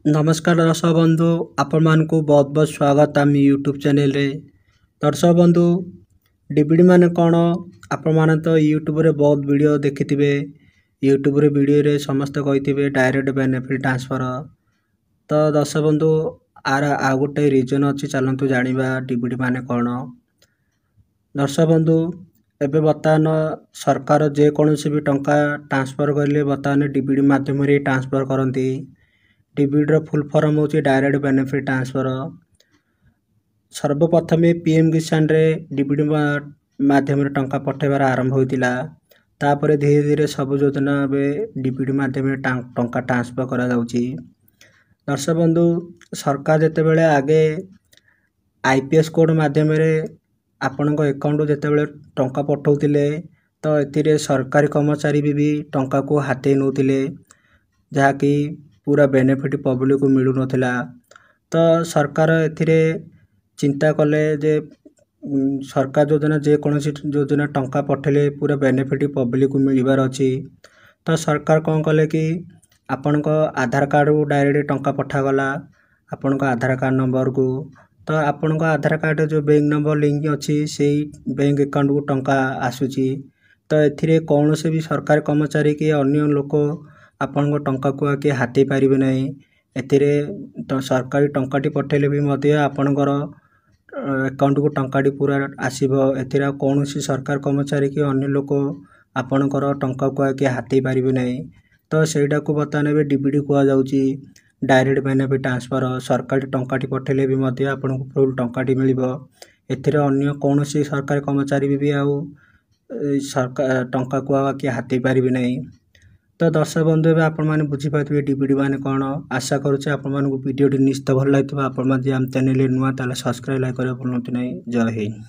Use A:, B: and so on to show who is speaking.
A: नमस्कार दर्शक बंधु आपण मानकु बहुत बहुत स्वागत आम यूट्यूब चैनल रे। दर्शक बंधु डीबीडी माने कौन आपण माने तो यूट्यूब रे बहुत वीडियो देखिथिबे। यूट्यूब रे वीडियो रे समस्त कहिथिबे डायरेक्ट बेनिफिट ट्रांसफर। तो दर्शक बंधु आर आ गोटे रीजन अछि चलंतु जानिबा डीबीडी माने कौन। दर्शक बंधु एबे बतान सरकार जे कोनोसी भी टंका ट्रांसफर करले बतान डीबीडी माध्यम रे ट्रांसफर करंती। डीबीडी रो फुल फॉर्म होची डायरेक्ट बेनिफिट ट्रांसफर। सर्वप्रथम पीएम किसान रे डीबीडी माध्यम रे टंका पठेबार आरंभ होइतिला। तापरे धीरे धीरे सब योजना बे डीबीडी माध्यम रे टंका ट्रांसफर करा जाउची। दर्शक बंधु सरकार जेते बेले आगे आईपीएस कोड माध्यम रे आपनको अकाउंट जेते बेले टंका पठौतिले तो एथिरे सरकारी कर्मचारी भी टंका को हाथे नौतिले जहा कि पूरा बेनिफिट पब्लिक को मिलु नथिला। तो सरकार एथिरे चिंता कले जे सरकार योजना जे कोनोसी योजना टंका पठेले पूरा बेनिफिट पब्लिक को मिलबार अछि। तो सरकार कोन कले कि आपनको आधार कार्ड को डायरेक्ट टंका पठा गला आपनको आधार कार्ड नंबर को। तो आपनको आधार कार्ड जो बैंक नंबर लिंक अछि सेही बैंक अकाउंट को टंका आसुची। तो एथिरे कोनोसी भी सरकारी कर्मचारी के अन्य लोक आपनको टंका को आके हाथी पारिबे नै। एथिरे सरकारी टंकाटी पठेले भी मध्य आपनकर अकाउंट को टंकाटी पूरा आसीबो। एथिरा कोनोसी सरकार कर्मचारी के अन्य लोक आपनकर टंका को आके हाथी पारिबे नै। तो सेटा को बतानेबे डीबीडी को जाउची डायरेक्ट बेनिफिट ट्रांसफर। सरकारी टंकाटी पठेले भी मध्य आपनको फुल टंकाटी मिलिबो। एथिरे अन्य कोनोसी सरकारी कर्मचारी भी आउ सरकार टंका को आके हाथी पारिबे नै। तो दर्शक बंधु आपण माने बुझी पाथिबे डीबीडी माने कोन। आशा करूचे आपण मानकु वीडियो निश्चित भल लागितबा। आपण माने आम चैनल नुआ ताले सब्सक्राइब लाइक करे भूलंतु नै। जय हिंद।